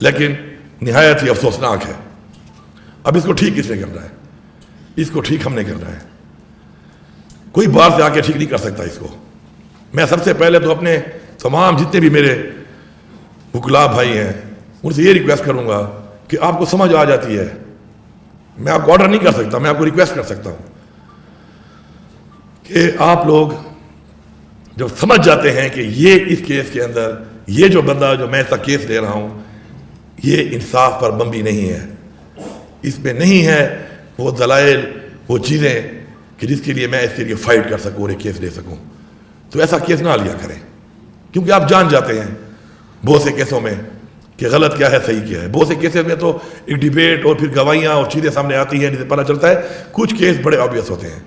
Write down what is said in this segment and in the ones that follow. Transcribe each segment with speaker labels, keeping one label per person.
Speaker 1: لیکن نہایت ہی افسوسناک ہے. اب اس کو ٹھیک کس نے کرنا ہے؟ اس کو ٹھیک ہم نے کرنا ہے. کوئی باہر سے آ کے ٹھیک نہیں کر سکتا اس کو. میں سب سے پہلے تو اپنے تمام جتنے بھی میرے وکلاء بھائی ہیں ان سے یہ ریکویسٹ کروں گا کہ آپ کو سمجھ آ جاتی ہے. میں آپ کو آرڈر نہیں کر سکتا, میں آپ کو ریکویسٹ کر سکتا ہوں کہ آپ لوگ جب سمجھ جاتے ہیں کہ یہ اس کیس کے اندر یہ جو بندہ جو میں اس کا کیس لے رہا ہوں یہ انصاف پر مبنی نہیں ہے, اس میں نہیں ہے وہ دلائل وہ چیزیں کہ جس کے لیے میں اس کے لیے فائٹ کر سکوں اور ایک کیس لے سکوں, تو ایسا کیس نہ لیا کریں. کیونکہ آپ جان جاتے ہیں بہت سے کیسوں میں کہ غلط کیا ہے صحیح کیا ہے. بہت سے کیسز میں تو ایک ڈیبیٹ اور پھر گواہیاں اور چیزیں سامنے آتی ہیں جن سے پتہ چلتا ہے. کچھ کیس بڑے آبویس ہوتے ہیں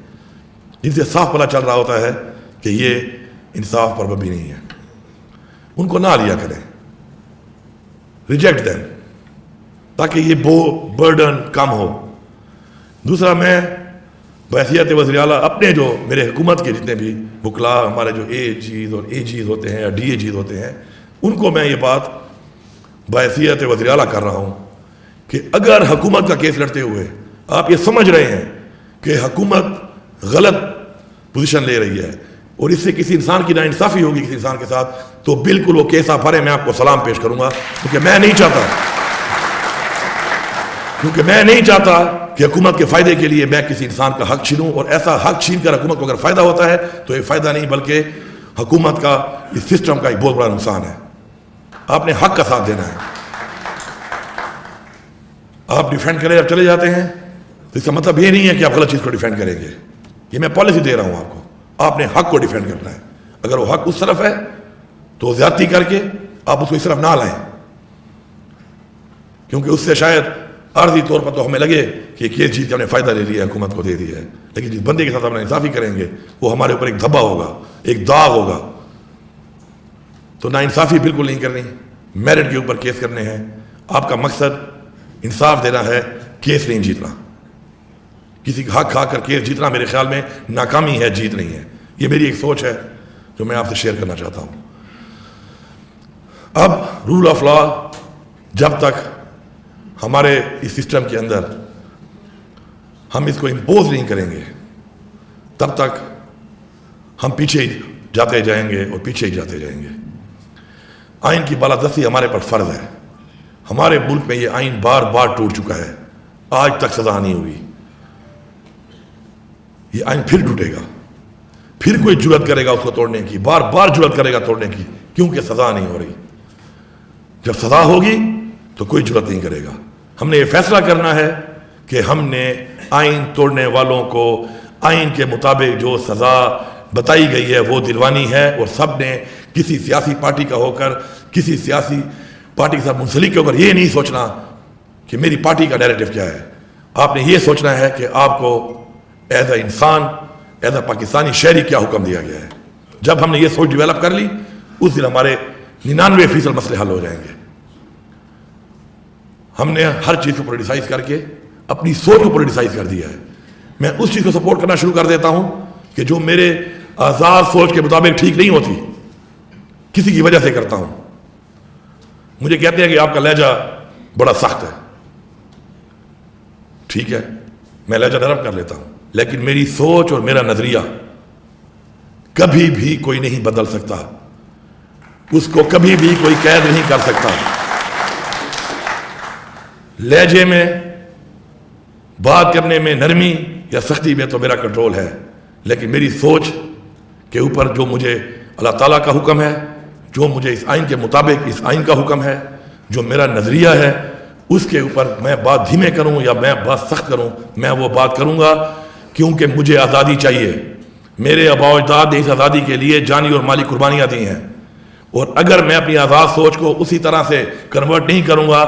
Speaker 1: جن سے صاف پتہ چل رہا ہوتا ہے کہ یہ انصاف پر مبنی نہیں ہے. ان کو نہ لیا کریں, ریجیکٹ دیم, تاکہ یہ برڈن کم ہو. دوسرا, میں بحیثیت وزیر اعلیٰ اپنے جو میرے حکومت کے جتنے بھی وکلاء ہمارے جو اے جیز اور اے جیز ہوتے ہیں یا ڈی اے جیز ہوتے ہیں ان کو میں یہ بات بحیثیت وزیر اعلیٰ کر رہا ہوں کہ اگر حکومت کا کیس لڑتے ہوئے آپ یہ سمجھ رہے ہیں کہ حکومت غلط پوزیشن لے رہی ہے اور اس سے کسی انسان کی ناانصافی ہوگی کسی انسان کے ساتھ, تو بالکل وہ کیس آپ بھریں, میں آپ کو سلام پیش کروں گا. کیونکہ میں نہیں چاہتا کہ حکومت کے فائدے کے لیے میں کسی انسان کا حق چھینوں, اور ایسا حق چھین کر حکومت کو اگر فائدہ ہوتا ہے تو یہ فائدہ نہیں بلکہ حکومت کا اس سسٹم کا ایک بہت بڑا نقصان ہے. آپ نے حق کا ساتھ دینا ہے. آپ ڈیفینڈ کریں جب چلے جاتے ہیں تو اس کا مطلب یہ نہیں ہے کہ آپ غلط چیز کو ڈیفینڈ کریں گے. یہ میں پالیسی دے رہا ہوں آپ کو, آپ نے حق کو ڈیفینڈ کرنا ہے. اگر وہ حق اس طرف ہے تو زیادتی کر کے آپ اس کو اس طرف نہ لائیں, کیونکہ اس سے شاید عارضی طور پر تو ہمیں لگے کہ یہ چیز ہم نے فائدہ لے لیا ہے, حکومت کو دے دیا ہے, لیکن جس بندے کے ساتھ ہم انصافی کریں گے وہ ہمارے اوپر ایک دھبا ہوگا, ایک داغ ہوگا. تو ناانصافی بالکل نہیں کرنی, میرٹ کے اوپر کیس کرنے ہیں. آپ کا مقصد انصاف دینا ہے, کیس نہیں جیتنا. کسی کا حق کھا کر کیس جیتنا میرے خیال میں ناکامی ہے, جیت نہیں ہے. یہ میری ایک سوچ ہے جو میں آپ سے شیئر کرنا چاہتا ہوں. اب رول آف لا جب تک ہمارے اس سسٹم کے اندر ہم اس کو امپوز نہیں کریں گے تب تک ہم پیچھے ہی جاتے جائیں گے اور پیچھے ہی جاتے جائیں گے. آئین کی بالادستی ہمارے پر فرض ہے. ہمارے ملک میں یہ آئین بار بار ٹوٹ چکا ہے, آج تک سزا نہیں ہوئی. یہ آئین پھر ٹوٹے گا, پھر کوئی جرات کرے گا اس کو توڑنے کی, بار بار جرات کرے گا توڑنے کی, کیونکہ سزا نہیں ہو رہی. جب سزا ہوگی تو کوئی جرات نہیں کرے گا. ہم نے یہ فیصلہ کرنا ہے کہ ہم نے آئین توڑنے والوں کو آئین کے مطابق جو سزا بتائی گئی ہے وہ دلوانی ہے, اور سب نے کسی سیاسی پارٹی کا ہو کر کسی سیاسی پارٹی کے ساتھ منسلک ہو کر یہ نہیں سوچنا کہ میری پارٹی کا ڈائریکٹو کیا ہے. آپ نے یہ سوچنا ہے کہ آپ کو ایز اے انسان, ایز اے پاکستانی شہری کیا حکم دیا گیا ہے. جب ہم نے یہ سوچ ڈیولپ کر لی اس دن ہمارے 99% مسئلے حل ہو جائیں گے. ہم نے ہر چیز کو پولیٹیسائز کر کے اپنی سوچ کو پولیٹیسائز کر دیا ہے. میں اس چیز کو سپورٹ کرنا شروع کر دیتا ہوں کہ جو میرے آزاد سوچ کے مطابق ٹھیک نہیں ہوتی, کسی کی وجہ سے کرتا ہوں. مجھے کہتے ہیں کہ آپ کا لہجہ بڑا سخت ہے. ٹھیک ہے, میں لہجہ نرم کر لیتا ہوں, لیکن میری سوچ اور میرا نظریہ کبھی بھی کوئی نہیں بدل سکتا. اس کو کبھی بھی کوئی قید نہیں کر سکتا. لہجے میں, بات کرنے میں نرمی یا سختی میں تو میرا کنٹرول ہے, لیکن میری سوچ کے اوپر جو مجھے اللہ تعالیٰ کا حکم ہے, جو مجھے اس آئین کے مطابق اس آئین کا حکم ہے, جو میرا نظریہ ہے, اس کے اوپر میں بات دھیمے کروں یا میں بات سخت کروں, میں وہ بات کروں گا, کیونکہ مجھے آزادی چاہیے. میرے آباء و اجداد نے اس آزادی کے لیے جانی اور مالی قربانیاں دی ہیں, اور اگر میں اپنی آزاد سوچ کو اسی طرح سے کنورٹ نہیں کروں گا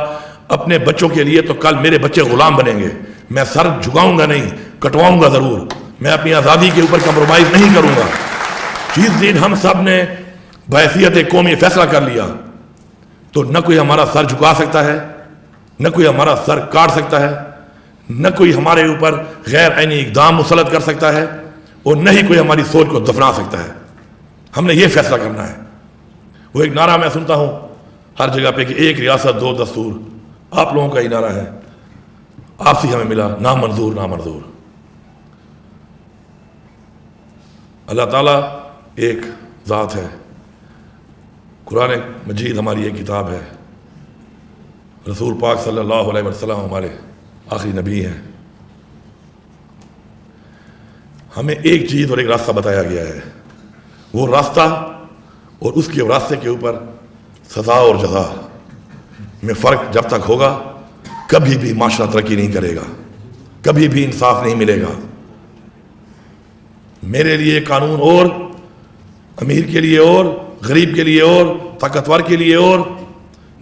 Speaker 1: اپنے بچوں کے لیے, تو کل میرے بچے غلام بنیں گے. میں سر جھکاؤں گا نہیں, کٹواؤں گا ضرور. میں اپنی آزادی کے اوپر کمپرومائز نہیں کروں گا. جس دن ہم سب نے بحیثیت قومی فیصلہ کر لیا تو نہ کوئی ہمارا سر جھکا سکتا ہے, نہ کوئی ہمارا سر کاٹ سکتا ہے, نہ کوئی ہمارے اوپر غیر آئینی اقدام مسلط کر سکتا ہے, اور نہ ہی کوئی ہماری سوچ کو دفنا سکتا ہے. ہم نے یہ فیصلہ کرنا ہے. وہ ایک نعرہ میں سنتا ہوں ہر جگہ پہ کہ ایک ریاست دو دستور، آپ لوگوں کا ہی نعرہ ہے، آپ سے ہمیں ملا، نامنظور نامنظور۔ اللہ تعالیٰ ایک ذات ہے، قرآن مجید ہماری ایک کتاب ہے، رسول پاک صلی اللہ علیہ وسلم ہمارے آخری نبی ہیں۔ ہمیں ایک چیز اور ایک راستہ بتایا گیا ہے، وہ راستہ اور اس کے راستے کے اوپر سزا اور جزا میں فرق جب تک ہوگا کبھی بھی معاشرہ ترقی نہیں کرے گا، کبھی بھی انصاف نہیں ملے گا۔ میرے لیے قانون اور، امیر کے لیے اور، غریب کے لیے اور، طاقتور کے لیے اور،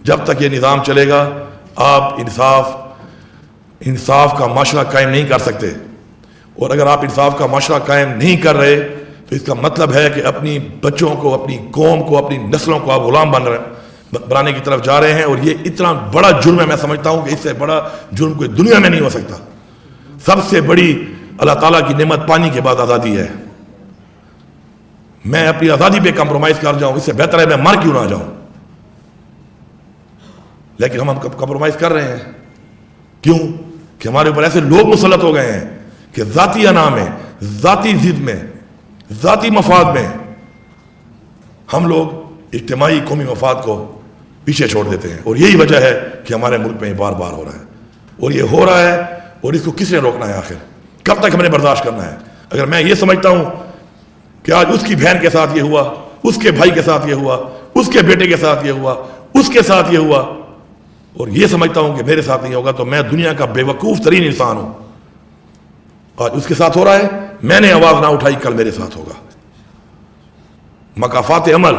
Speaker 1: جب تک یہ نظام چلے گا آپ انصاف کا معاشرہ قائم نہیں کر سکتے۔ اور اگر آپ انصاف کا معاشرہ قائم نہیں کر رہے تو اس کا مطلب ہے کہ اپنی بچوں کو، اپنی قوم کو، اپنی نسلوں کو آپ غلام بنانے کی طرف جا رہے ہیں، اور یہ اتنا بڑا جرم ہے، میں سمجھتا ہوں کہ اس سے بڑا جرم کوئی دنیا میں نہیں ہو سکتا۔ سب سے بڑی اللہ تعالیٰ کی نعمت پانی کے بعد آزادی ہے۔ میں اپنی آزادی پہ کمپرومائز کر جاؤں، اس سے بہتر ہے میں مر کیوں نہ جاؤں، لیکن ہم کمپرومائز کر رہے ہیں۔ کیوں؟ کہ ہمارے اوپر ایسے لوگ مسلط ہو گئے ہیں کہ ذاتی انا میں، ذاتی ضد میں، ذاتی مفاد میں ہم لوگ اجتماعی قومی مفاد کو پیچھے چھوڑ دیتے ہیں، اور یہی وجہ ہے کہ ہمارے ملک میں یہ بار بار ہو رہا ہے، اور یہ ہو رہا ہے، اور اس کو کس نے روکنا ہے آخر؟ کب تک ہم نے برداشت کرنا ہے؟ اگر میں یہ سمجھتا ہوں کہ آج اس کی بہن کے ساتھ یہ ہوا، اس کے بھائی کے ساتھ یہ ہوا، اس کے بیٹے کے ساتھ یہ ہوا، اس کے ساتھ یہ ہوا، اور یہ سمجھتا ہوں کہ میرے ساتھ نہیں ہوگا، تو میں دنیا کا بے وقوف ترین انسان ہوں۔ آج اس کے ساتھ ہو رہا ہے، میں نے آواز نہ اٹھائی، کل میرے ساتھ ہوگا۔ مکافات عمل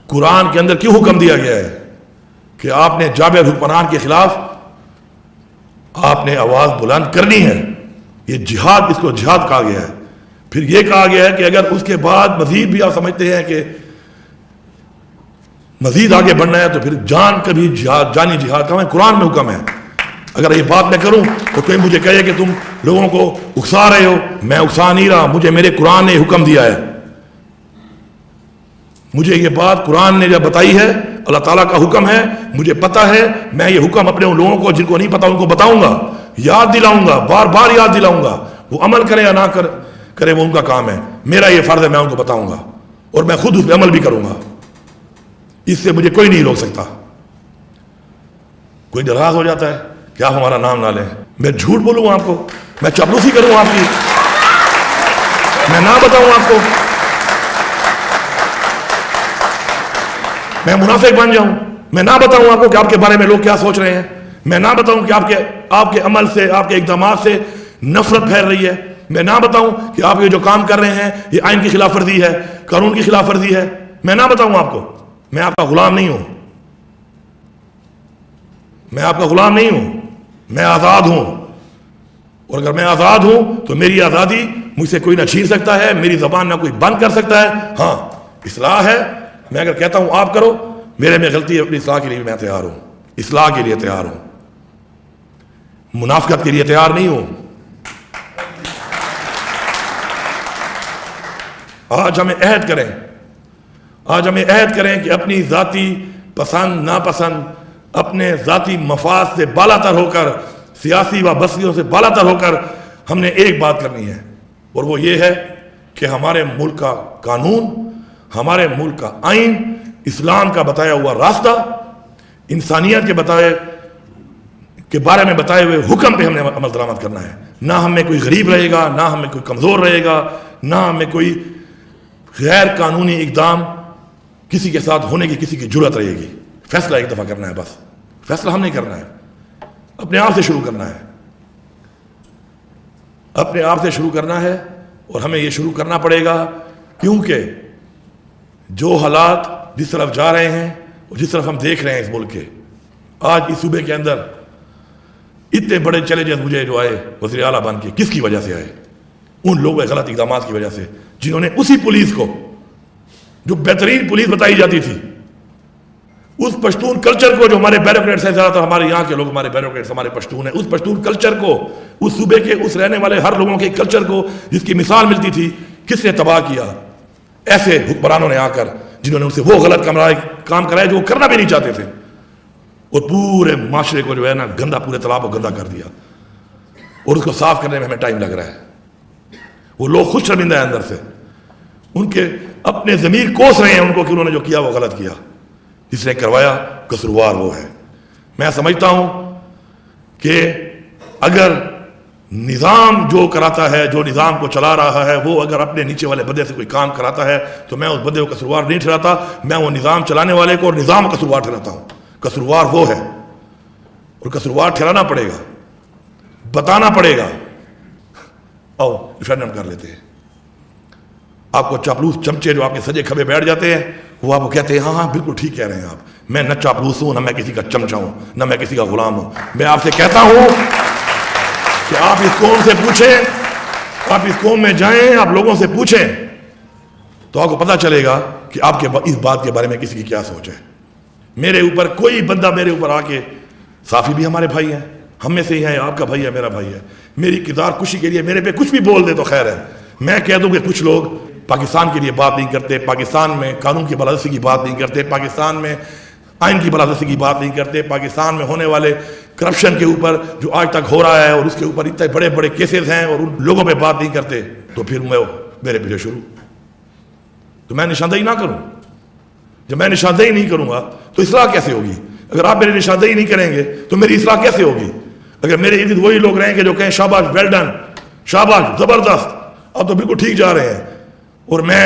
Speaker 1: قرآن کے اندر کیوں حکم دیا گیا ہے کہ آپ نے جابر حکمران کے خلاف آپ نے آواز بلند کرنی ہے؟ یہ جہاد، اس کو جہاد کہا گیا ہے۔ پھر یہ کہا گیا ہے کہ اگر اس کے بعد مزید بھی آپ سمجھتے ہیں کہ مزید آگے بڑھنا ہے تو پھر جان کا بھی جہاد، جانی جہاد کا ہے، قرآن میں حکم ہے۔ اگر یہ بات میں کروں تو کوئی مجھے کہے کہ تم لوگوں کو اکسا رہے ہو، میں اکسا نہیں رہا، مجھے میرے قرآن نے حکم دیا ہے۔ مجھے یہ بات قرآن نے جب بتائی ہے، اللہ تعالیٰ کا حکم ہے، مجھے پتا ہے، میں یہ حکم اپنے ان لوگوں کو جن کو نہیں پتا ان کو بتاؤں گا، یاد دلاؤں گا، بار بار یاد دلاؤں گا۔ وہ عمل کرے یا نہ کرے وہ ان کا کام ہے، میرا یہ فرض ہے میں ان کو بتاؤں گا، اور میں خود اس پہ عمل بھی کروں گا۔ اس سے مجھے کوئی نہیں روک سکتا۔ کوئی ناراض ہو جاتا ہے کہ آپ ہمارا نام نہ لیں، میں جھوٹ بولوں آپ کو، میں چاپلوسی کروں آپ کی، میں نہ بتاؤں آپ کو، میں منافق بن جاؤں، میں نہ بتاؤں آپ کو کہ آپ کے بارے میں لوگ کیا سوچ رہے ہیں، میں نہ بتاؤں کہ آپ کے عمل سے، آپ کے اقدامات سے نفرت پھیل رہی ہے، میں نہ بتاؤں کہ آپ یہ جو کام کر رہے ہیں یہ آئین کی خلاف ورزی ہے، قانون کی خلاف ورزی ہے، میں نہ بتاؤں آپ کو۔ میں آپ کا غلام نہیں ہوں، میں آپ کا غلام نہیں ہوں، میں آزاد ہوں، اور اگر میں آزاد ہوں تو میری آزادی مجھ سے کوئی نہ چھین سکتا ہے، میری زبان نہ کوئی بند کر سکتا ہے۔ ہاں اصلاح ہے، میں اگر کہتا ہوں آپ کرو، میرے میں غلطی ہے، اپنی اصلاح کے لیے میں تیار ہوں، اصلاح کے لیے تیار ہوں، منافقت کے لیے تیار نہیں ہوں۔ آج ہمیں عہد کریں کہ اپنی ذاتی پسند ناپسند، اپنے ذاتی مفاد سے بالا تر ہو کر، سیاسی و بستیوں سے بالا تر ہو کر ہم نے ایک بات کرنی ہے، اور وہ یہ ہے کہ ہمارے ملک کا قانون، ہمارے ملک کا آئین، اسلام کا بتایا ہوا راستہ، انسانیت کے بارے میں بتائے ہوئے حکم پہ ہم نے عمل درآمد کرنا ہے۔ نہ ہم میں کوئی غریب رہے گا، نہ ہم میں کوئی کمزور رہے گا، نہ ہم میں کوئی غیر قانونی اقدام کسی کے ساتھ ہونے کی کسی کی جرات رہے گی۔ فیصلہ ایک دفعہ کرنا ہے، بس فیصلہ ہم نہیں کرنا ہے، اپنے آپ سے شروع کرنا ہے، اپنے آپ سے شروع کرنا ہے، اور ہمیں یہ شروع کرنا پڑے گا، کیونکہ جو حالات جس طرف جا رہے ہیں اور جس طرف ہم دیکھ رہے ہیں اس ملک کے، آج اس صوبے کے اندر اتنے بڑے چیلنجز مجھے جو آئے وزیر اعلیٰ بن کے، کس کی وجہ سے آئے؟ ان لوگوں کے غلط اقدامات کی وجہ سے، جنہوں نے اسی پولیس کو جو بہترین پولیس بتائی جاتی تھی، اس پشتون کلچر کو جو ہمارے بیوروکریٹس ہیں، زیادہ تر ہمارے یہاں کے لوگ ہمارے بیوروکریٹس ہمارے پشتون ہیں، اس پشتون کلچر کو، اس صوبے کے اس رہنے والے ہر لوگوں کے کلچر کو جس کی مثال ملتی تھی، کس نے تباہ کیا؟ ایسے حکمرانوں نے آ کر جنہوں نے ان سے وہ غلط کام کرائے جو وہ کرنا بھی نہیں چاہتے تھے، اور پورے معاشرے کو جو ہے نا گندا، پورے تالاب کو گندا کر دیا، اور اس کو صاف کرنے میں ہمیں ٹائم لگ رہا ہے۔ وہ لوگ خود شرمندہ ہیں اندر سے، ان کے اپنے ضمیر کوس رہے ہیں ان کو کہ انہوں نے جو کیا وہ غلط کیا، جس نے کروایا قصوروار وہ ہے۔ میں سمجھتا ہوں کہ اگر نظام جو کراتا ہے، جو نظام کو چلا رہا ہے، وہ اگر اپنے نیچے والے بندے سے کوئی کام کراتا ہے تو میں اس بندے کو قصوروار نہیں ٹھہراتا، میں وہ نظام چلانے والے کو اور نظام کو قصوروار ٹھہراتا ہوں۔ قصوروار وہ ہے، اور قصوروار ٹھہرانا پڑے گا، بتانا پڑے گا۔ آؤ ریفرینڈم کر لیتے ہیں۔ آپ کو چاپلوس چمچے جو آپ کے سجے کھبے بیٹھ جاتے ہیں، وہ آپ کو کہتے ہیں ہاں ہاں بالکل ٹھیک کہہ رہے ہیں آپ، میں نہ چاپلوس ہوں، نہ میں کسی کا چمچا ہوں، نہ میں کسی کا غلام ہوں۔ میں آپ سے کہتا ہوں کہ آپ اس قوم سے پوچھیں، آپ اس قوم میں جائیں، آپ لوگوں سے پوچھیں تو آپ کو پتہ چلے گا کہ آپ کے اس بات کے بارے میں کسی کی کیا سوچ ہے۔ میرے اوپر کوئی بندہ میرے اوپر آ کے، صافی بھی ہمارے بھائی ہیں، ہم میں سے ہی ہیں، آپ کا بھائی ہے، میرا بھائی ہے، میری کردار کشی کے لیے میرے پہ کچھ بھی بول دے تو خیر ہے۔ میں کہہ دوں کہ کچھ لوگ پاکستان کے لیے بات نہیں کرتے، پاکستان میں قانون کی بالادستی کی بات نہیں کرتے، پاکستان میں آئین کی بالادستی کی بات نہیں کرتے، پاکستان میں ہونے والے کرپشن کے اوپر جو آج تک ہو رہا ہے اور اس کے اوپر اتنے بڑے بڑے کیسز ہیں اور ان لوگوں پہ بات نہیں کرتے، تو پھر میرے پیچھے شروع، تو میں نشاندہی نہ کروں۔ جب میں نشاندہی نہیں کروں گا تو اصلاح کیسے ہوگی؟ اگر آپ میری نشاندہی نہیں کریں گے تو میری اصلاح کیسے ہوگی؟ اگر میرے ارد وہی لوگ رہیں گے جو کہیں شاباش، ویل ڈن، شاباش، زبردست، آپ تو بالکل ٹھیک جا رہے ہیں، اور میں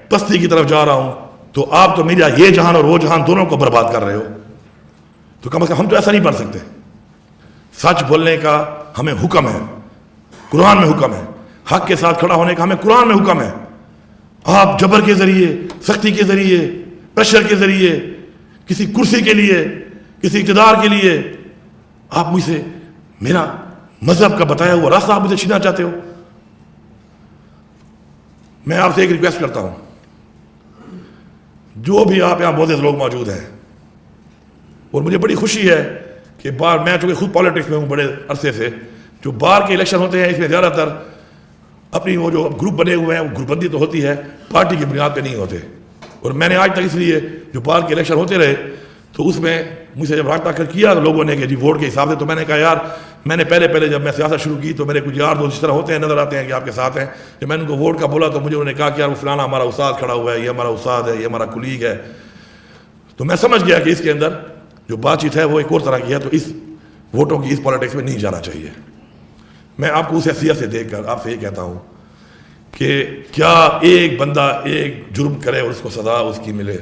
Speaker 1: پستی کی طرف جا رہا ہوں، تو آپ تو میرا یہ جہان اور وہ جہان دونوں کو برباد کر رہے ہو۔ تو کم از کم ہم تو ایسا نہیں بن سکتے۔ سچ بولنے کا ہمیں حکم ہے، قرآن میں حکم ہے، حق کے ساتھ کھڑا ہونے کا ہمیں قرآن میں حکم ہے۔ آپ جبر کے ذریعے، سختی کے ذریعے، پریشر کے ذریعے، کسی کرسی کے لیے، کسی اقتدار کے لیے آپ مجھ سے میرا مذہب کا بتایا ہوا راستہ آپ مجھے چھینا چاہتے ہو۔ میں آپ سے ایک ریکویسٹ کرتا ہوں، جو بھی آپ یہاں بہت سے لوگ موجود ہیں، اور مجھے بڑی خوشی ہے کہ میں چونکہ خود پالیٹکس میں ہوں بڑے عرصے سے، جو باہر کے الیکشن ہوتے ہیں اس میں زیادہ تر اپنی وہ جو گروپ بنے ہوئے ہیں، وہ گروپ بندی تو ہوتی ہے، پارٹی کی بنیاد پہ نہیں ہوتے۔ اور میں نے آج تک اس لیے جو باہر کے الیکشن ہوتے رہے تو اس میں مجھ سے جب رابطہ کیا لوگوں نے کہ جی ووٹ کے حساب سے، تو میں نے کہا یار، میں نے پہلے جب میں سیاست شروع کی تو میرے کچھ یار دوست اس طرح ہوتے ہیں، نظر آتے ہیں کہ آپ کے ساتھ ہیں، جب میں نے ان کو ووٹ کا بولا تو مجھے انہوں نے کہا کہ یار وہ فلانا ہمارا استاد کھڑا ہوا ہے، یہ ہمارا استاد ہے، یہ ہمارا کلیگ ہے۔ تو میں سمجھ گیا کہ اس کے اندر جو بات چیت ہے وہ ایک اور طرح کی ہے، تو اس ووٹوں کی اس پالیٹکس میں نہیں جانا چاہیے۔ میں آپ کو اس حیثیت سے دیکھ کر آپ سے یہ کہتا ہوں کہ کیا ایک بندہ ایک جرم کرے اور اس کو سزا اس کی ملے،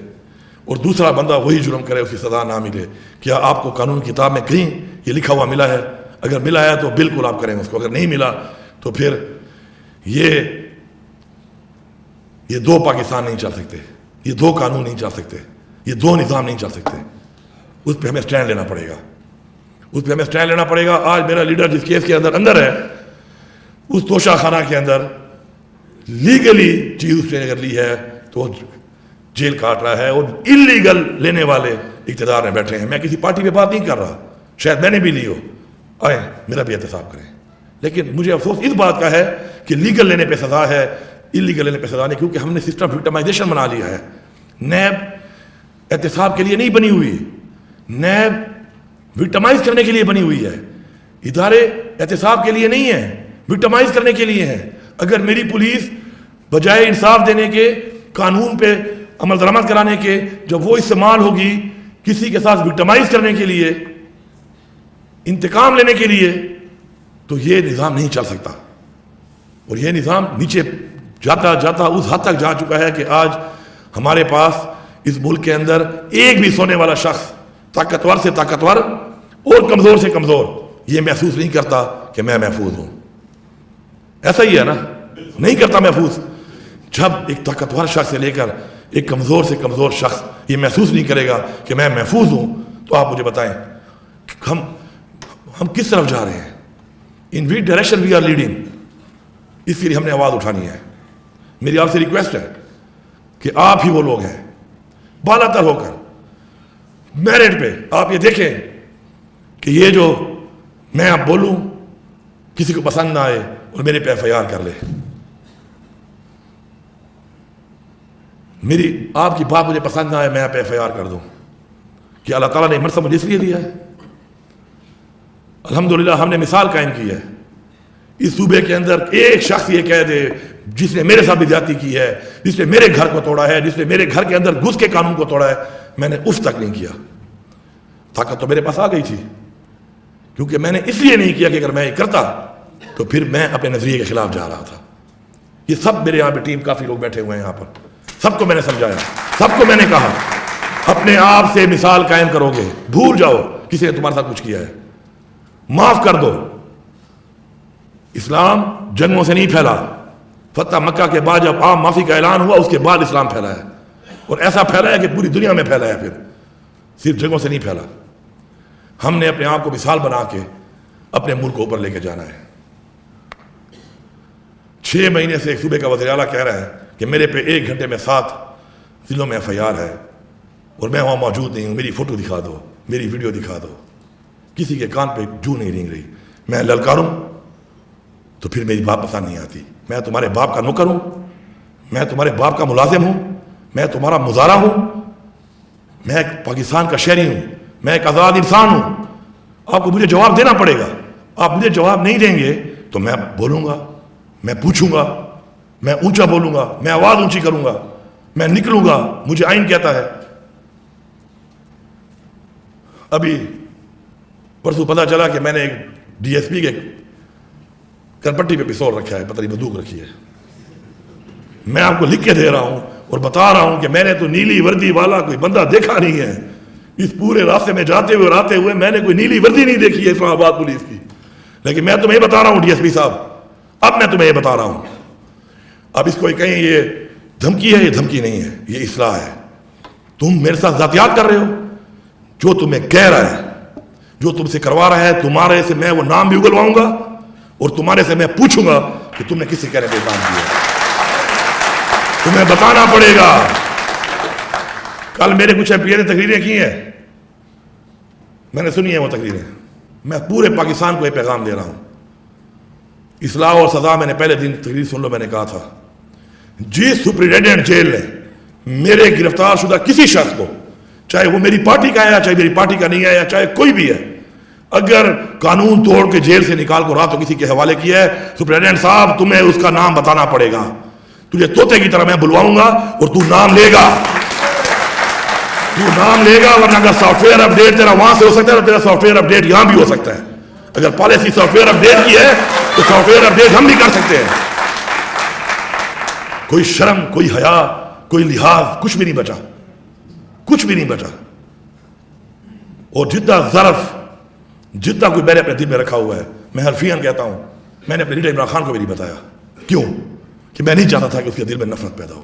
Speaker 1: اور دوسرا بندہ وہی جرم کرے اس کی سزا نہ ملے؟ کیا آپ کو قانون کی کتاب میں کہیں یہ لکھا ہوا ملا ہے؟ اگر ملا ہے تو بالکل آپ کریں اس کو، اگر نہیں ملا تو پھر یہ دو پاکستان نہیں چل سکتے، یہ دو قانون نہیں چل سکتے، یہ دو نظام نہیں چل سکتے۔ اس پہ ہمیں سٹینڈ لینا پڑے گا، اس پہ ہمیں سٹینڈ لینا پڑے گا۔ آج میرا لیڈر جس کیس کے اندر ہے، اس توشہ خانہ کے اندر لیگلی چیز اس نے اگر لی ہے تو جیل کاٹ رہا ہے، اور انلیگل لینے والے اقتدار میں بیٹھے ہیں۔ میں کسی پارٹی پہ بات نہیں کر رہا، شاید میں نے بھی لی ہو، آئیں میرا بھی احتساب کریں، لیکن مجھے افسوس اس بات کا ہے کہ لیگل لینے پہ سزا ہے، انلیگل لینے پہ سزا نہیں، کیونکہ ہم نے سسٹم وکٹمائزیشن بنا لیا ہے۔ نیب احتساب کے لیے نہیں بنی ہوئی، نیب وکٹمائز کرنے کے لیے بنی ہوئی ہے۔ ادارے احتساب کے لیے نہیں ہیں، وکٹمائز کرنے کے لیے ہیں۔ اگر میری پولیس بجائے انصاف دینے کے، قانون پہ عمل درآمد کرانے کے، جب وہ استعمال ہوگی کسی کے ساتھ وکٹمائز کرنے کے لیے، انتقام لینے کے لیے، تو یہ نظام نہیں چل سکتا۔ اور یہ نظام نیچے جاتا جاتا اس حد تک جا چکا ہے کہ آج ہمارے پاس اس ملک کے اندر ایک بھی سونے والا شخص، طاقتور سے طاقتور اور کمزور سے کمزور، یہ محسوس نہیں کرتا کہ میں محفوظ ہوں۔ ایسا ہی ہے نا، نہیں کرتا محفوظ۔ جب ایک طاقتور شخص سے لے کر ایک کمزور سے کمزور شخص یہ محسوس نہیں کرے گا کہ میں محفوظ ہوں، تو آپ مجھے بتائیں ہم کس طرف جا رہے ہیں، in which direction we are leading. اس کے لیے ہم نے آواز اٹھانی ہے۔ میری آپ سے ریکویسٹ ہے کہ آپ ہی وہ لوگ ہیں بالا تر ہو کر میرٹ پہ آپ یہ دیکھیں کہ یہ جو میں اب بولوں کسی کو پسند نہ آئے اور میرے پہ ایف آئی آر کر لے۔ میری آپ کی بات مجھے پسند نہ آئے میں آپ پہ FIR کر دوں، کہ اللہ تعالیٰ نے مرتبہ مجھے اس لیے دیا ہے؟ الحمدللہ ہم نے مثال قائم کی ہے۔ اس صوبے کے اندر ایک شخص یہ کہہ دے جس نے میرے ساتھ بھی زیادتی کی ہے، جس نے میرے گھر کو توڑا ہے، جس نے میرے گھر کے اندر گھس کے قانون کو توڑا ہے، میں نے اس تک نہیں کیا۔ طاقت تو میرے پاس آ گئی تھی، کیونکہ میں نے اس لیے نہیں کیا کہ اگر میں یہ کرتا تو پھر میں اپنے نظریے کے خلاف جا رہا تھا۔ یہ سب میرے یہاں پہ ٹیم کافی لوگ بیٹھے ہوئے ہیں یہاں پر، سب کو میں نے سمجھایا، سب کو میں نے کہا اپنے آپ سے مثال قائم کرو گے، بھول جاؤ کسی نے تمہارے ساتھ کچھ کیا ہے، معاف کر دو۔ اسلام جنگوں سے نہیں پھیلا، فتح مکہ کے بعد جب عام معافی کا اعلان ہوا اس کے بعد اسلام پھیلا ہے، اور ایسا پھیلا ہے کہ پوری دنیا میں پھیلا ہے، پھر صرف جنگوں سے نہیں پھیلا۔ ہم نے اپنے آپ کو مثال بنا کے اپنے ملک کو اوپر لے کے جانا ہے۔ 6 مہینے سے ایک صوبے کا وزیر اعلیٰ کہہ رہا ہے کہ میرے پہ 1 گھنٹے میں 7 ضلعوں میں FIR ہے اور میں وہاں موجود نہیں ہوں، میری فوٹو دکھا دو، میری ویڈیو دکھا دو۔ کسی کے کان پہ جو نہیں رینگ رہی۔ میں للکاروں تو پھر میری بات پسند نہیں آتی۔ میں تمہارے باپ کا نوکر ہوں، میں تمہارے باپ کا ملازم ہوں، میں تمہارا مزارع ہوں، میں ایک پاکستان کا شہری ہوں، میں ایک آزاد انسان ہوں۔ آپ کو مجھے جواب دینا پڑے گا۔ آپ مجھے جواب نہیں دیں گے تو میں بولوں گا، میں پوچھوں گا، میں اونچا بولوں گا، میں آواز اونچی کروں گا، میں نکلوں گا، مجھے آئین کہتا ہے۔ ابھی پرسوں پتہ چلا کہ میں نے ایک DSP کے کرپٹی پہ پستول رکھا ہے، پتہ نہیں بندوق رکھی ہے۔ میں آپ کو لکھ کے دے رہا ہوں اور بتا رہا ہوں کہ میں نے تو نیلی وردی والا کوئی بندہ دیکھا نہیں ہے۔ اس پورے راستے میں جاتے ہوئے اور آتے ہوئے میں نے کوئی نیلی وردی نہیں دیکھی ہے اسلام آباد پولیس کی۔ لیکن میں تمہیں بتا رہا ہوں DSP صاحب، اب میں تمہیں یہ بتا رہا ہوں، اب اس کو کہیں یہ دھمکی ہے، یہ دھمکی نہیں ہے، یہ اصلاح ہے۔ تم میرے ساتھ ذاتیات کر رہے ہو، جو تمہیں کہہ رہا ہے، جو تم سے کروا رہا ہے، تمہارے سے میں وہ نام بھی اگلواؤں گا اور تمہارے سے میں پوچھوں گا کہ تم نے کس سے کہنے پہ کام کیا۔ تمہیں بتانا پڑے گا۔ کل میرے کچھ MP نے تقریریں کی ہیں، میں نے سنی ہیں وہ تقریریں۔ میں پورے پاکستان کو یہ پیغام دے رہا ہوں، اصلاح اور سزا۔ میں نے پہلے دن تقریر سن لو، میں نے کہا تھا جس سپرنٹینڈنٹ جیل نے میرے گرفتار شدہ کسی شخص کو، چاہے وہ میری پارٹی کا ہے یا چاہے میری پارٹی کا نہیں ہے یا چاہے کوئی بھی ہے، اگر قانون توڑ کے جیل سے نکال کو راتوں کسی کے حوالے کیا ہے، سپرنٹینڈنٹ صاحب تمہیں اس کا نام بتانا پڑے گا۔ تجھے طوطے کی طرح میں بلواؤں گا اور تو نام لے گا، تو نام لے گا، ورنہ اگر سافٹ ویئر اپڈیٹ تیرا وہاں سے ہو سکتا ہے تو تیرا سافٹ ویئر اپڈیٹ یہاں بھی ہو سکتا ہے۔ اگر پالیسی سافٹ ویئر اپڈیٹ کی ہے تو سافٹ ویئر اپڈیٹ ہم بھی کر سکتے ہیں۔ کوئی شرم، کوئی حیا، کوئی لحاظ، کچھ بھی نہیں بچا، کچھ بھی نہیں بچا۔ اور جتنا ظرف، جتنا کوئی میں نے اپنے دل میں رکھا ہوا ہے، میں حرفیاً کہتا ہوں، میں نے اپنے لیڈر عمران خان کو بھی نہیں بتایا۔ کیوں؟ کہ میں نہیں چاہتا تھا کہ اس کے دل میں نفرت پیدا ہو۔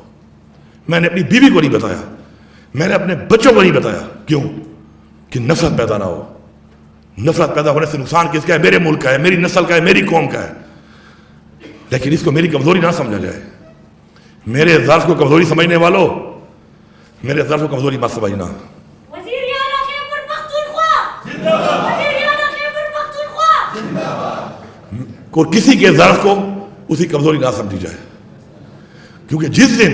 Speaker 1: میں نے اپنی بیوی کو نہیں بتایا، میں نے اپنے بچوں کو نہیں بتایا۔ کیوں؟ کہ نفرت پیدا نہ ہو۔ نفرت پیدا ہونے سے نقصان کس کا ہے؟ میرے ملک کا ہے، میری نسل کا ہے، میری قوم کا ہے۔ لیکن اس کو میری کمزوری نہ سمجھا جائے۔ میرے ظرف کو کمزوری سمجھنے والوں، میرے ظرف کو کمزوری مت سمجھنا۔ کو کسی کے ظرف کو اسی کمزوری نہ سمجھی جائے، کیونکہ جس دن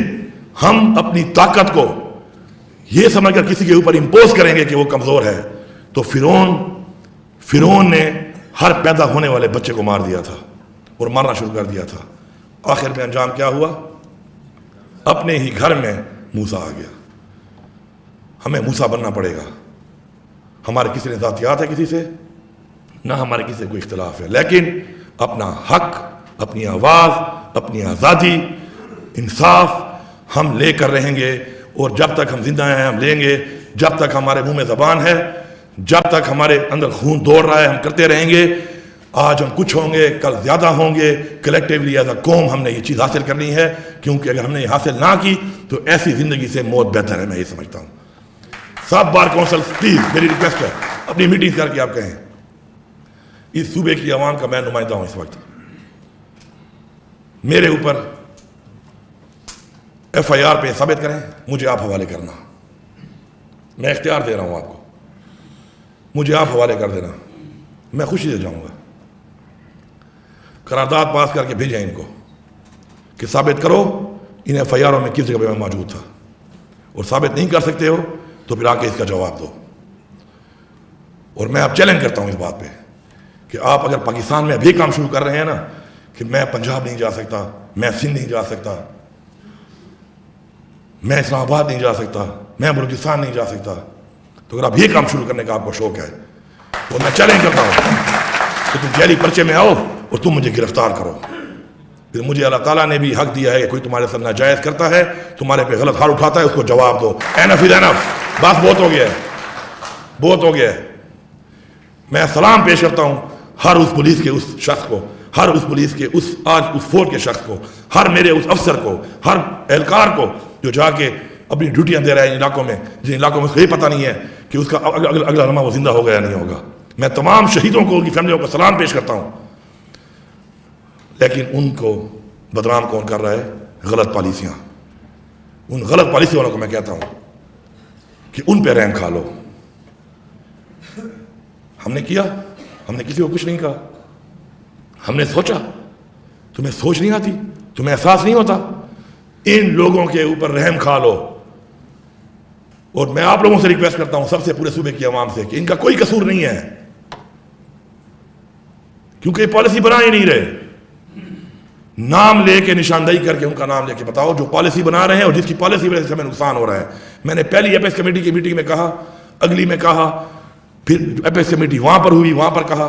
Speaker 1: ہم اپنی طاقت کو یہ سمجھ کر کسی کے اوپر امپوز کریں گے کہ وہ کمزور ہے، تو فرعون نے ہر پیدا ہونے والے بچے کو مار دیا تھا اور مارنا شروع کر دیا تھا۔ آخر میں انجام کیا ہوا؟ اپنے ہی گھر میں موسیٰ آ گیا۔ ہمیں موسیٰ بننا پڑے گا۔ ہمارے کسی نے ذاتیات ہے کسی سے؟ نہ ہمارے کسی سے کوئی اختلاف ہے، لیکن اپنا حق، اپنی آواز، اپنی آزادی، انصاف ہم لے کر رہیں گے، اور جب تک ہم زندہ ہیں ہم لیں گے۔ جب تک ہمارے منہ میں زبان ہے، جب تک ہمارے اندر خون دوڑ رہا ہے، ہم کرتے رہیں گے۔ آج ہم کچھ ہوں گے، کل زیادہ ہوں گے۔ کلیکٹیولی ایز اے قوم ہم نے یہ چیز حاصل کرنی ہے، کیونکہ اگر ہم نے یہ حاصل نہ کی تو ایسی زندگی سے موت بہتر ہے، میں یہ سمجھتا ہوں۔ سب بار کونسل پلیز میری ریکویسٹ ہے، اپنی میٹنگ کر کے آپ کہیں اس صوبے کی عوام کا میں نمائندہ ہوں اس وقت، میرے اوپر FIR پہ ثابت کریں، مجھے آپ حوالے کرنا۔ میں اختیار دے رہا ہوں آپ کو، مجھے آپ حوالے کر دینا، میں خوشی سے جاؤں گا۔ قرارداد پاس کر کے بھیجیں ان کو کہ ثابت کرو ان FIR میں کس جگہ پہ میں موجود تھا۔ اور ثابت نہیں کر سکتے ہو تو پھر آ کے اس کا جواب دو. اور میں اب چیلنج کرتا ہوں اس بات پہ کہ آپ اگر پاکستان میں ابھی کام شروع کر رہے ہیں نا کہ میں پنجاب نہیں جا سکتا, میں سندھ نہیں جا سکتا, میں اسلام آباد نہیں جا سکتا, میں بلوچستان نہیں جا سکتا, تو اگر آپ یہ کام شروع کرنے کا آپ کو شوق ہے تو میں چیلنج کرتا ہوں کہ تم جیلی پرچے میں آؤ اور تم مجھے گرفتار کرو. پھر مجھے اللہ تعالیٰ نے بھی حق دیا ہے کہ کوئی تمہارے ساتھ ناجائز کرتا ہے, تمہارے پہ غلط ہاتھ اٹھاتا ہے, اس کو جواب دو. اینف از اینف, بس بہت ہو گیا ہے, بہت ہو گیا ہے. میں سلام پیش کرتا ہوں ہر اس پولیس کے اس شخص کو, ہر اس پولیس کے اس آج اس فورس کے شخص کو, ہر میرے اس افسر کو, ہر اہلکار کو جو جا کے اپنی ڈیوٹیاں دے رہا ہے ان علاقوں میں جن علاقوں میں اس کو یہ پتہ نہیں ہے کہ اس کا اگلا لمحہ وہ زندہ ہوگا یا نہیں ہوگا. میں تمام شہیدوں کو, ان کی فیملیوں کو سلام پیش کرتا ہوں. لیکن ان کو بدنام کون کر رہا ہے؟ غلط پالیسیاں. ان غلط پالیسی والوں کو میں کہتا ہوں کہ ان پہ رحم کھا لو. ہم نے کیا, ہم نے کسی کو کچھ نہیں کہا, ہم نے سوچا. تمہیں سوچ نہیں آتی, تمہیں احساس نہیں ہوتا؟ ان لوگوں کے اوپر رحم کھا لو. اور میں آپ لوگوں سے ریکویسٹ کرتا ہوں, سب سے پورے صوبے کی عوام سے, کہ ان کا کوئی قصور نہیں ہے, کیونکہ یہ پالیسی بنا ہی نہیں رہے. نام لے کے, نشاندہی کر کے ان کا نام لے کے بتاؤ جو پالیسی بنا رہے ہیں اور جس کی پالیسی وجہ سے ہمیں نقصان ہو رہا ہے. میں نے پہلی ایپیکس کمیٹی کی میٹنگ میں کہا, اگلی میں کہا, پھر ایپیکس کمیٹی وہاں پر ہوئی, وہاں پر کہا,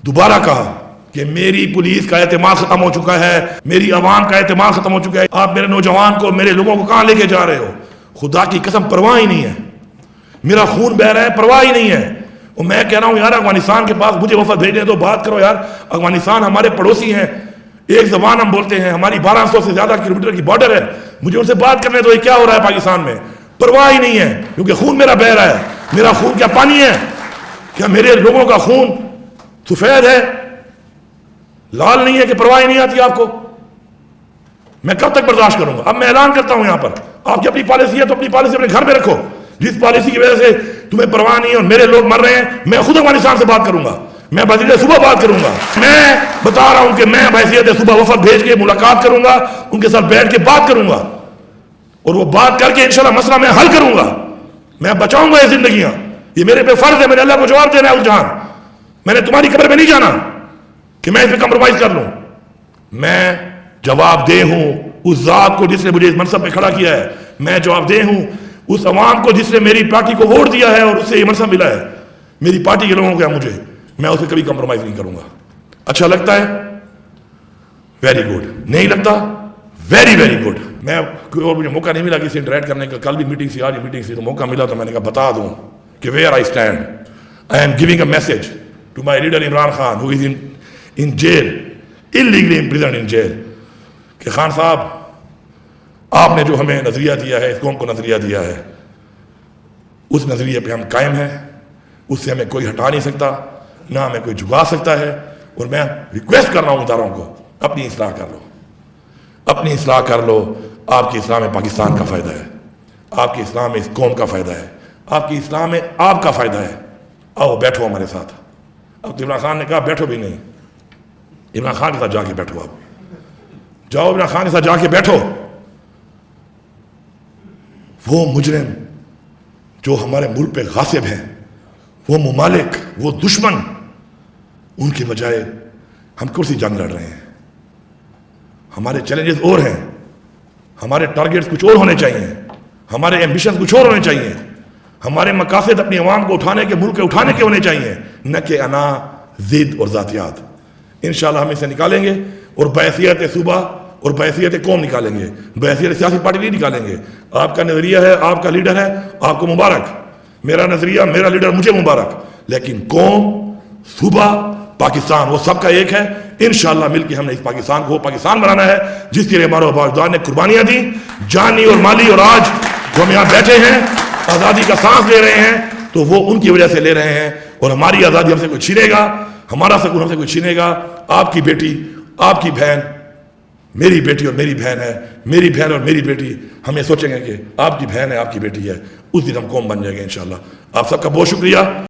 Speaker 1: دوبارہ کہا کہ میری پولیس کا اعتماد ختم ہو چکا ہے, میری عوام کا اعتماد ختم ہو چکا ہے. آپ میرے نوجوان کو, میرے لوگوں کو کہاں لے کے جا رہے ہو؟ خدا کی قسم پرواہ ہی نہیں ہے. میرا خون بہ رہا ہے, پرواہ ہی نہیں ہے. اور میں کہہ رہا ہوں یار افغانستان کے پاس مجھے وفد بھیجنے تو بات کرو یار. افغانستان ہمارے پڑوسی ہیں, ایک زبان ہم بولتے ہیں, ہماری 1200 سے زیادہ کلومیٹر کی بارڈر ہے. مجھے ان سے بات کرنے تو یہ کیا ہو رہا ہے پاکستان میں؟ پرواہ ہی نہیں ہے, کیونکہ خون میرا بہ رہا ہے. میرا خون کیا پانی ہے؟ کیا میرے لوگوں کا خون سفید ہے, لال نہیں ہے کہ پرواہ نہیں آتی آپ کو؟ میں کب تک برداشت کروں گا؟ اب میں اعلان کرتا ہوں یہاں پر, آپ کی اپنی پالیسی ہے تو اپنی پالیسی اپنے گھر میں رکھو. جس پالیسی کی وجہ سے تمہیں پرواہ نہیں ہے اور میرے لوگ مر رہے ہیں, میں خود افغانستان سے بات کروں گا, میں بحیثیت صوبہ بات کروں گا. میں بتا رہا ہوں کہ میں بحیثیت صوبہ وفد بھیج کے ملاقات کروں گا, ان کے ساتھ بیٹھ کے بات کروں گا, اور وہ بات کر کے انشاءاللہ مسئلہ میں حل کروں گا. میں بچاؤں گا یہ زندگیاں. یہ میرے پہ فرض ہے, میں نے اللہ کو جواب دینا ہے. اس جہان میں نے تمہاری قبر میں نہیں جانا کہ میں اس پہ کمپرومائز کر لوں. میں جواب دہ ہوں اس ذات کو جس نے مجھے اس منصب پہ کھڑا کیا ہے. میں جواب دہ ہوں اس عوام کو جس نے میری پارٹی کو ووٹ دیا ہے اور اس سے یہ منصب ملا ہے. میری پارٹی کے لوگوں کو مجھے, میں اسے کبھی کمپرومائز نہیں کروں گا. اچھا لگتا ہے ویری گڈ, نہیں لگتا ویری ویری گڈ. میں اور مجھے موقع نہیں ملا کسی سے انٹریکٹ کرنے کا. کل بھی میٹنگ سی, آج بھی میٹنگ سی, تو موقع ملا تو میں نے کہا بتا دوں کہ where I stand. I am giving a message to my leader Imran Khan who is in jail, illegally imprisoned in jail, کہ خان صاحب آپ نے جو ہمیں نظریہ دیا ہے, اس قوم کو نظریہ دیا ہے, اس نظریے پہ ہم قائم ہیں. اس سے ہمیں کوئی ہٹا نہیں سکتا, نہ ہمیں کوئی جھکا سکتا ہے. اور میں ریکویسٹ کر رہا ہوں اداروں کو, اپنی اصلاح کر لو, اپنی اصلاح کر لو. آپ کی اصلاح میں پاکستان کا فائدہ ہے, آپ کی اصلاح میں اس قوم کا فائدہ ہے, آپ کی اصلاح میں آپ کا فائدہ ہے. آؤ بیٹھو ہمارے ساتھ. اب عمران خان نے کہا بیٹھو بھی نہیں, عمران خان کے ساتھ جا کے بیٹھو. آپ جاؤ عمران خان کے ساتھ جا کے بیٹھو. وہ مجرم جو ہمارے ملک پہ غاصب ہیں, وہ ممالک, وہ دشمن, ان کے بجائے ہم کرسی جنگ لڑ رہے ہیں. ہمارے چیلنجز اور ہیں, ہمارے ٹارگیٹس کچھ اور ہونے چاہیے, ہمارے ایمبیشن کچھ اور ہونے چاہیے, ہمارے مقاصد اپنی عوام کو اٹھانے کے, ملک کے اٹھانے کے ہونے چاہیے, نہ کہ انا, ضد اور ذاتیات. انشاءاللہ ہم اسے نکالیں گے اور بحیثیت صوبہ اور بحیثیت قوم نکالیں گے, بحیثیت سیاسی پارٹی نہیں نکالیں گے. آپ کا نظریہ ہے, آپ کا لیڈر ہے, آپ کو مبارک. میرا نظریہ, میرا لیڈر, مجھے مبارک. لیکن قوم, صوبہ, پاکستان وہ سب کا ایک ہے. انشاءاللہ مل کے ہم نے اس پاکستان کو پاکستان بنانا ہے جس کے لیے ہمارے آبائدار نے قربانیاں دی, جانی اور مالی. اور آج جو ہم یہاں بیٹھے ہیں, آزادی کا سانس لے رہے ہیں, تو وہ ان کی وجہ سے لے رہے ہیں. اور ہماری آزادی ہم سے کوئی چھینے گا, ہمارا سکون ہم سے کوئی چھینے گا. آپ کی بیٹی, آپ کی بہن میری بیٹی اور میری بہن ہے, میری بہن اور میری بیٹی. ہم یہ سوچیں گے کہ آپ کی بہن ہے, آپ کی بیٹی ہے, اس دن ہم قوم بن جائیں گے انشاءاللہ. آپ سب کا بہت شکریہ.